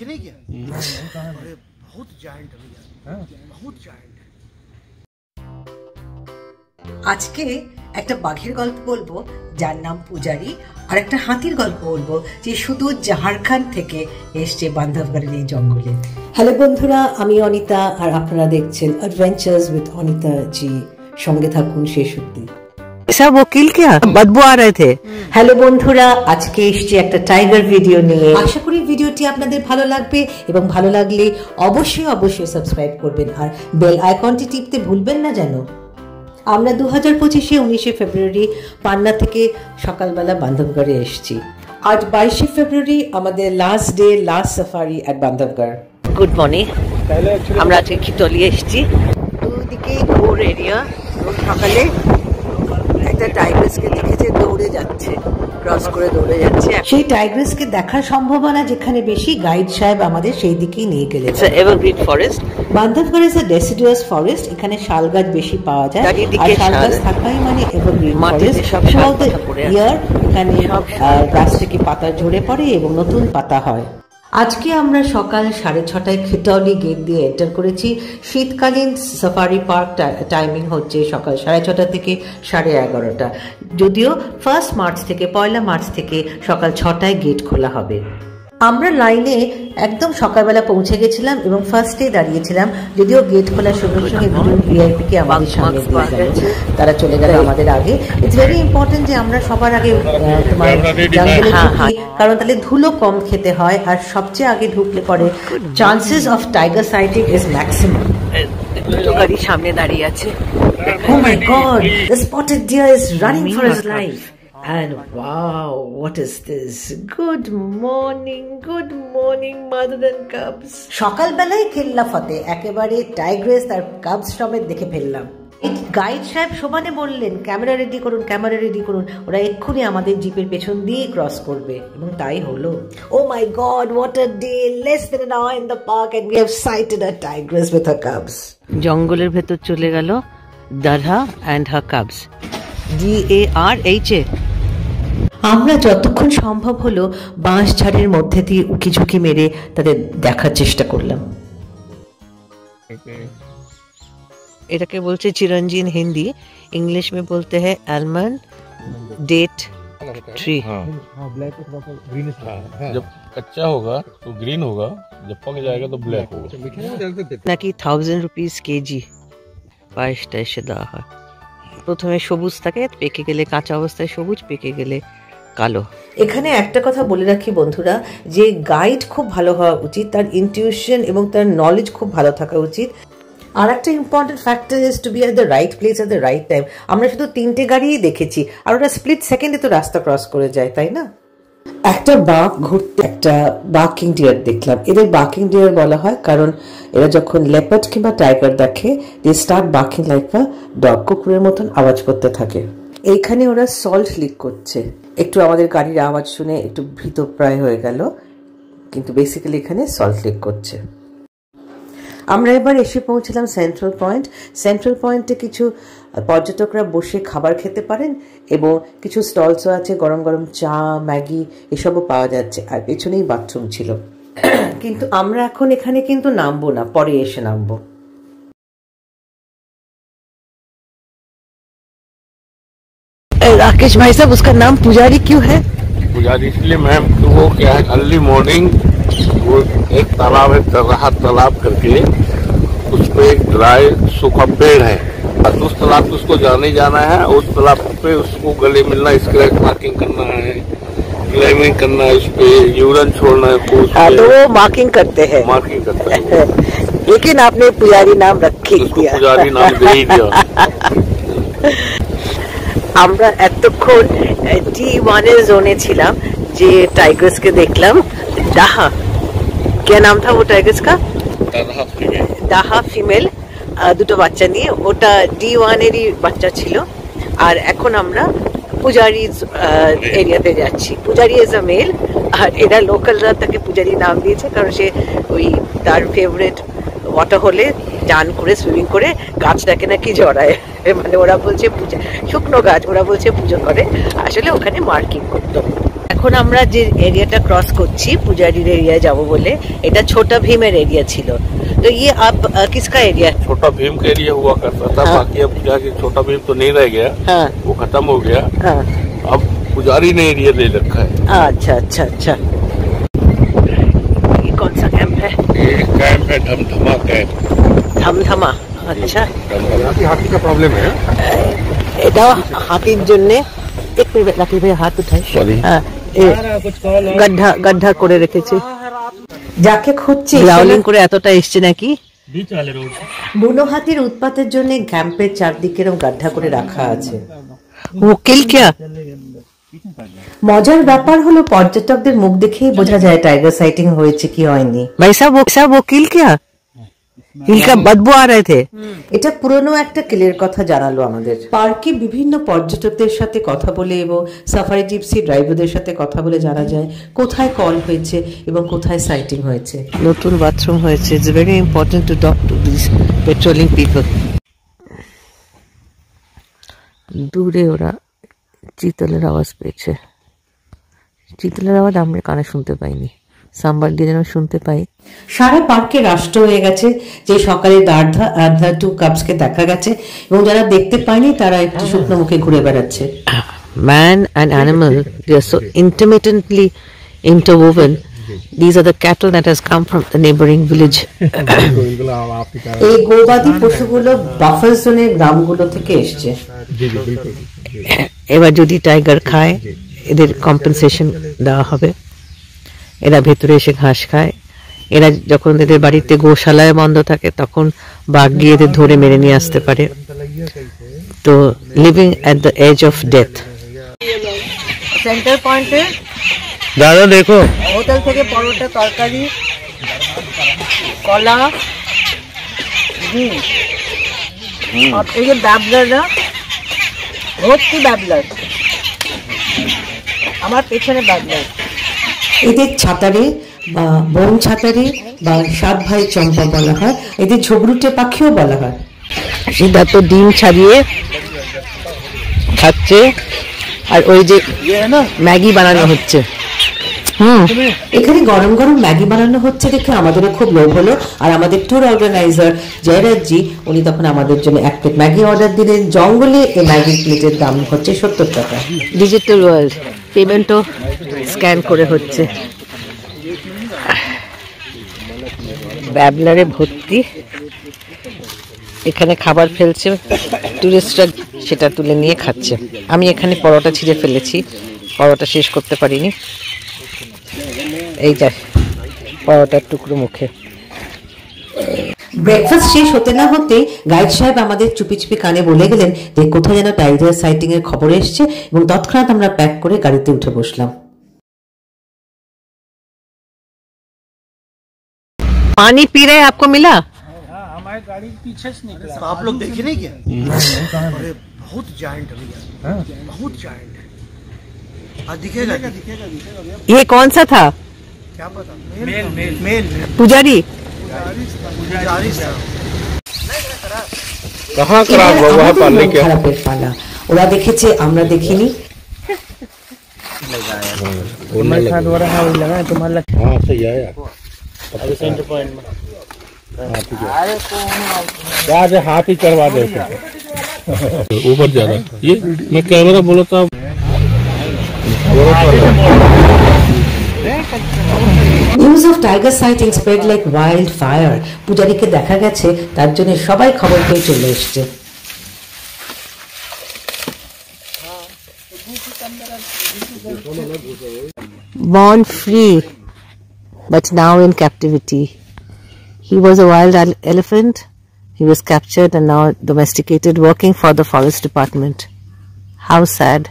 देखे नहीं क्या? अरे बहुत जायंट है भैया, बहुत जायंट। আজকে একটা বাঘের গল্প বলবো যার নাম পূজারি, আর একটা হাতির গল্প বলবো যে শুধু ঝাড়খণ্ড থেকে এসছে বান্ধবগড়ের এই জঙ্গলে। হ্যালো বন্ধুরা, আমি অনিতা আর আপনারা দেখছেন অ্যাডভেঞ্চার্স উইথ অনিতা জি। সঙ্গে থাকুন শেষ অবধি। सब वकील क्या बदबू आ रहे थे। হ্যালো বন্ধুরা, আজকে এসছি একটা টাইগার ভিডিও নিয়ে। আশা করি ভিডিওটি আপনাদের ভালো লাগবে এবং ভালো লাগলে অবশ্যই সাবস্ক্রাইব করবেন আর বেল আইকনটি টিপতে ভুলবেন না যেন। আমরা 2025 19 ফেব্রুয়ারি পান্না থেকে সকালবেলা বান্ধবগড়ে এসেছি। আজ 22 ফেব্রুয়ারি আমাদের last day, last safari at Bandhavgarh. Good morning. আমরা আজকে খিতলি এসেছি। দুদিকে ঘোর এরিয়া। সকালে একটা টাইগ্রেসকে দেখেছে দৌড়ে যাচ্ছে, ক্রস করে দৌড়ে যাচ্ছে। সেই টাইগ্রেসকে দেখার সম্ভাবনা যেখানে বেশি, গাইড সাহেব আমাদের সেই দিকেই নিয়ে গেলেন। Evergreen forest. Bandhavgarh is a deciduous forest. এখানে শাল গাছ বেশি পাওয়া যায়, আর শাল গাছ থাকাই মানে evergreen forest. Throughout the year এখানে গাছ থেকে পাতা ঝরে পড়ে এবং নতুন পাতা হয়। আজকে আমরা সকাল 6:30 খিতলি গেট দিয়ে এন্টার করেছি। শীতকালীন সাফারি পার্ক টাইমিং হচ্ছে সকাল 6:30 থেকে 11:30। যদিও 1 মার্চ থেকে 1 মার্চ থেকে সকাল 6টায় গেট খোলা হবে। আমরা লাইনে একদম সকালবেলা পৌঁছে গেছিলাম এবং ফার্স্টে দাঁড়িয়েছিলাম। যদিও গেট খোলার সঙ্গে সঙ্গে দুজন ভিআইপি কে আমাদের সামনে দিয়ে গেল, তারা চলে গেল আমাদের আগে। ইটস ভেরি ইম্পর্টেন্ট যে আমরা সবার আগে তোমার জঙ্গলে ঢুকি, কারণ তাহলে ধুলো কম খেতে হয়, আর সবচেয়ে আগে ঢুকলে পরে chances of tiger citing is maximum. দুটো গাড়ি সামনে দাঁড়িয়ে আছে। Oh my God! The spotted deer is running for his life. And wow, what is this? Good morning, mother and cubs. সকালবেলায় কেল্লা ফতে একেবারে টাইগ্রেস আর কাবস সমেত দেখে ফেললাম। গাইড সাহেব সমানে বললেন ক্যামেরা রেডি করুন, ওরা এক্ষুনি আমাদের জিপের পেছন দিয়ে ক্রস করবে, এবং তাই হলো। Oh my God, what a day! Less than an hour in the park and we have sighted a tigress with her cubs. জঙ্গলের ভেতর চলে গেল দারহা and her cubs. DARHA। আমরা যতক্ষণ সম্ভব হলো বাঁশ ঝাড়ের মধ্যে দিয়ে উকি ঝুঁকি মেরে তাদের দেখার চেষ্টা করলাম। এটাকে বলছে চিরঞ্জিন হিন্দি, इंग्लिश में बोलते हैं almond date tree। जब कच्चा होगा तो ग्रीन होगा, जब पक जाएगा तो ब्लैक होगा। নাকি 1000 rupees কেজি পায়েসটা এসে দেওয়া হয়। প্রথমে সবুজ থাকে, পেকে গেলে কাঁচা অবস্থায় সবুজ, পেকে গেলে কালো। এখানে একটা কথা বলে রাখি বন্ধুরা, যে গাইড খুব ভালো হওয়া উচিত, তার ইনটিউশন এবং তার নলেজ খুব ভালো থাকা উচিত। আর একটা important factor is to be at the right place at the right time. আমরা শুধু 3টে গাড়িই দেখেছি, আর ওরা স্প্লিট সেকেন্ডে তো রাস্তা ক্রস করে যায়, তাই না? একটা বাঘ ঘুরতে একটা বার্কিং ডিয়ার দেখলাম। এদের বার্কিং ডিয়ার বলা হয় কারণ এরা যখন লেপার্ড কিংবা টাইগার দেখে, they start barking like a dog, কুকুরের মতন আওয়াজ করতে থাকে। এইখানে ওরা সল্ট লিক করছে। একটু আমাদের গাড়ির আওয়াজ শুনে একটু ভীতপ্রায় হয়ে গেল, কিন্তু বেসিক্যালি এখানে সল্ট লিক করছে। আমরা এবার এসে পৌঁছলাম সেন্ট্রাল পয়েন্টে কিছু পর্যটকরা বসে খাবার খেতে পারেন এবং কিছু স্টলসও আছে, গরম গরম চা, ম্যাগি এসবও পাওয়া যাচ্ছে, আর পেছনেই বাথরুম ছিল। কিন্তু আমরা এখন এখানে কিন্তু নামবো না, পরে এসে নামবো। राकेश भाई साहब, उसका नाम पुजारी क्यों है? पुजारी इसलिए मैम तो वो क्या है, अर्ली मॉर्निंग वो एक तालाब है, तालाब करके उस पे एक ड्राई सूखा पेड़ है, और उस तालाब को उसको जाना है, उस तालाब पे उसको गले मिलना, स्क्रैच मार्किंग करना है, क्लाइंबिंग करना है, उस पे यूरिन छोड़ना है। तो वो मार्किंग करते हैं। लेकिन आपने पुजारी नाम रखे, उसको पुजारी नाम दे ही दिया। আমরা এতক্ষণ T1 এর জোনে ছিলাম, যে টাইগ্রেস কে দেখলাম। ডাহা, क्या नाम था वो टाइग्रेस का? ডাহা ফিমেল, দুটো বাচ্চা নিয়ে। ওটা D1 এরই বাচ্চা ছিল। আর এখন আমরা পূজারি এরিয়াতে যাচ্ছি। পূজারি ইজ আ মেল, আর এরা লোকালরা তাকে পূজারি নাম দিয়েছে কারণ সে ওই তার ফেভারিট ওয়াটার হলে চান করে সুইমিং করে গাছটাকে নাকি জড়ায়, মানে ওরা বলছে পূজা, শুকনো গাছ, ওরা বলছে পুজো করে, আসলে ওখানে মার্কিং করতো। এখন আমরা যে এরিয়াটা ক্রস করছি পূজারির এরিয়া যাব বলে, এটা ছোটা ভীমের এরিয়া ছিল। तो ये आप किसका एरिया? छोटा भीम का एरिया हुआ करता था। हाँ। बाकी अब जाके छोटा भीम तो नहीं रह गया। हाँ। वो खत्म हो गया। हाँ। अब पुजारी ने एरिया ले रखा है। अच्छा अच्छा अच्छा। ये कौन सा कैंप है? ये कैंप है धमधमा कैंप। धमधमा, अच्छा। हाथी का प्रॉब्लम है। এটা হাতির জন্য এক মিনিট রাখি ভাই, হাত উঠাই। সরি। গड्ढा গड्ढा করে রেখেছে। যাকে খুঁজছি গ্রাউলিং করে এতটা এসছে নাকি। বুনো হাতির উৎপাতের জন্য ক্যাম্পের চারদিকে এরকম গাড্ডা করে রাখা আছে। উকিল क्या? মজার ব্যাপার হলো পর্যটকদের মুখ দেখেই বোঝা যায় টাইগার সাইটিং হয়েছে কি হয়নি। भाई साहब वकील क्या? इनका बदबू आ रहे थे। এটা পুরনো একটা কিলের কথা জানালো আমাদের। পার্কে বিভিন্ন পর্যটকদের সাথে কথা বলে এবং সাফারি জিপসি ড্রাইভারদের সাথে কথা বলে জানা যায় কোথায় কল হয়েছে এবং কোথায় সাইটিং হয়েছে। নতুন বাথরুম হয়েছে। It's very important to talk to this patrolling people. দূরে ওরা চিতলের আওয়াজ পেয়েছে। চিতলের আওয়াজ আমরা কানে শুনতে পাইনি, সাম্বার দিয়ে যেন শুনতে পাই। সারা পার্কে রাষ্ট্র হয়ে গেছে যে সকালে আধা টু কাপসকে দেখা গেছে এবং যারা দেখতে পায়নি তারা একটু শুকনো মুখে ঘুরে বেড়াচ্ছে। Man and animal, they are so intermittently interwoven. These are the cattle that has come from the neighboring village. এই গোবাদি পশুগুলো বাফার জোনের গ্রামগুলো থেকে এসছে। এবার যদি টাইগার খায় এদের কম্পেনসেশন দেওয়া হবে। এরা ভেতরে এসে ঘাস খায়। এরা যখন এদের বাড়িতে গোশালায় বন্ধ থাকে তখন বাঘ গিয়ে এদের ধরে মেরে নিয়ে আসতে পারে। তো living at the edge of death. Centre পয়েন্টে दादा देखो, হোটেল থেকে পরোটা, তরকারি, কলা, আর এই যে ব্যাবলাররা ভর্তি ব্যাবলার, আমার পেছনে ব্যাবলার। এদের ছাতারে বা বন ছাতারে বা সাত ভাই চম্পা বলা হয়, এদের ঝগড়ুটে পাখিও বলা হয়। সিদ্ধার্থ ডিম ছাড়িয়ে খাচ্ছে আর ওই যে ম্যাগি বানানো হচ্ছে। এখানে গরম গরম ম্যাগি বানানো হচ্ছে দেখে আমাদেরও খুব লোভ হলো। আর আমাদের ট্যুর অর্গানাইজার জয়রাজজি উনি তখন আমাদের জন্য এক প্লেট ম্যাগি অর্ডার দিলেন। জঙ্গলে এই ম্যাগির প্লেটের দাম হচ্ছে 70 টাকা। ডিজিটাল ওয়ার্ল্ড, পেমেন্টও স্ক্যান করে হচ্ছে। ব্যাবলারে ভর্তি, এখানে খাবার ফেলছে, টুরিস্টরা সেটা তুলে নিয়ে খাচ্ছে। আমি এখানে পরোটা ছিঁড়ে ফেলেছি, পরোটা শেষ করতে পারিনি। এই যা পরোটার টুকরো মুখে। ব্রেকফাস্ট শেষ হতে না হতে গাইড সাহেব আমাদের চুপি চুপি কানে বলে গেলেন যে কোথায় যেন টাইগার সাইটিং এর খবর এসছে এবং তৎক্ষণাৎ আমরা প্যাক করে গাড়িতে উঠে বসলাম। पानी पी रहे आपको मिला? हमारे गाड़ी पीछे से निकला। तो आप लोग देखे नहीं क्या? अरे बहुत जायंट भैया, बहुत जायंट है। दिखेगा दिखेगा दिखेगा। ये कौन सा था? क्या पता। मेल मेल मेल पुजारी पुजारी कहाँ खराब हुआ पानी क्या? খারাপের পালা ওরা দেখেছে, আমরা দেখিনি। हाँ सही है यार। सेंटर पॉइंट में हाथ ही करवा दे ऊपर ज्यादा। ये मैं कैमरा बोला था। News of tiger sighting spread like wild fire. পূজারীকে দেখা গেছে, তার জন্য সবাই খবর পেয়ে চলে এসছে। born free but now in captivity. He was a wild elephant. He was captured and now domesticated, working for the forest department. How sad.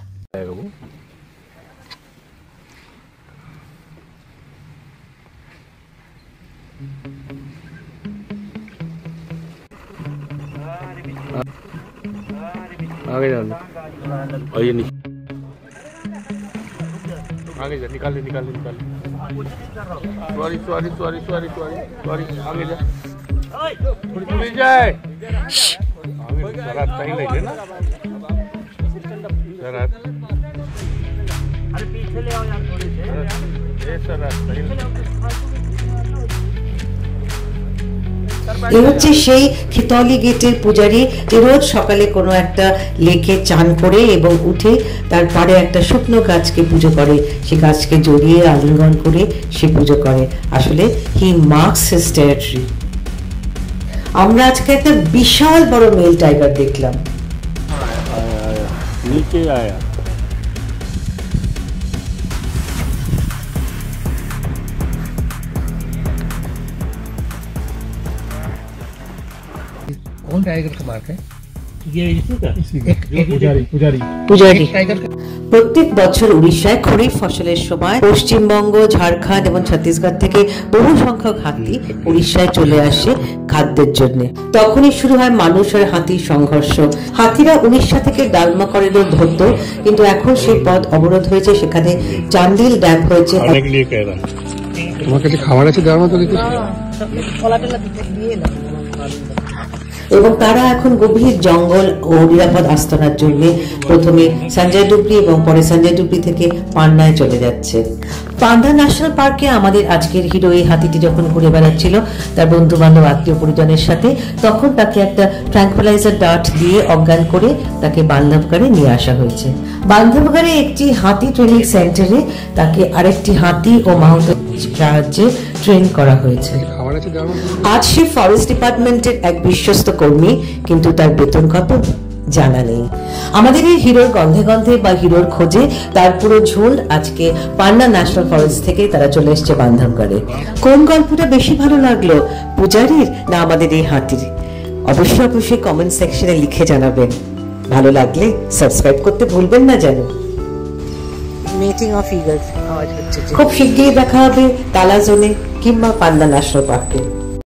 आगे जा और ये आगे जा, निकाल निकाल निकाल। Sorry sorry sorry sorry sorry sorry, आगे जा, थोड़ी जाए। आगे जरा सही लगे ना जरा। এ হচ্ছে সেই খিতলি গেটের পূজারী যে রোজ সকালে কোনো একটা লেকে চান করে এবং উঠে তারপরে একটা শুকনো গাছকে পুজো করে, সে গাছকে জড়িয়ে আলিঙ্গন করে সে পুজো করে। আসলে হি মার্কস হিজ টেরিটরি। আমরা আজকে একটা বিশাল বড় মেল টাইগার দেখলাম। নিচে আয়া कौन टाइगर का मार्क है? পূজারী। প্রত্যেক বছর উড়িষ্যায় খরিফ ফসলের সময় পশ্চিমবঙ্গ, ঝাড়খণ্ড এবং ছত্তিশগড় থেকে বহু সংখ্যক হাতি উড়িষ্যায় চলে আসে খাদ্যের জন্য। তখনই শুরু হয় মানুষ আর হাতির সংঘর্ষ। হাতিরা উড়িষ্যা থেকে ডালমা করিডোর ধরত, কিন্তু এখন সেই পথ অবরোধ হয়েছে, সেখানে চান্দিল ড্যাম হয়েছে। তোমার কাছে খাবার আছে দেওয়ার মতো কিছু? এবং তারা এখন গভীর জঙ্গল ও নিরাপদ আস্তানার জন্য প্রথমে সঞ্জয় ডুবরি এবং পরে সঞ্জয় ডুবরি থেকে পান্নায় চলে যাচ্ছে। পান্না ন্যাশনাল পার্কে আমাদের আজকের হিরো এই হাতিটি যখন ঘুরে বেড়াচ্ছিল তার বন্ধু বান্ধব আত্মীয় পরিজনের সাথে, তখন তাকে একটা ট্র্যাঙ্কুলাইজার ডার্ট দিয়ে অজ্ঞান করে তাকে বান্ধবগড়ে নিয়ে আসা হয়েছে। বান্ধবগড়ে একটি হাতি ট্রেনিং সেন্টারে তাকে আরেকটি হাতি ও মাউন্টের সাহায্যে ট্রেন করা হয়েছে। আজ সে ফরেস্ট ডিপার্টমেন্টের এক বিশ্বস্ত কর্মী, কিন্তু তার বেতন কত জানা নেই। আমাদের এই হিরোর গন্ধে গন্ধে বা হিরোর খোঁজে তার পুরো ঝোল আজকে পান্না ন্যাশনাল ফরেস্ট থেকে তারা চলে এসছে বান্ধবগড়ে। কোন গল্পটা বেশি ভালো লাগলো, পূজারীর না আমাদের এই হাতির? অবশ্যই অবশ্যই কমেন্ট সেকশনে লিখে জানাবেন। ভালো লাগলে সাবস্ক্রাইব করতে ভুলবেন না যেন। মিটিং অফ ইগলস আওয়াজ হচ্ছে। খুব শিগগিরই দেখা হবে তালা জোনে কিংবা পান্না ন্যাশনাল পার্কে।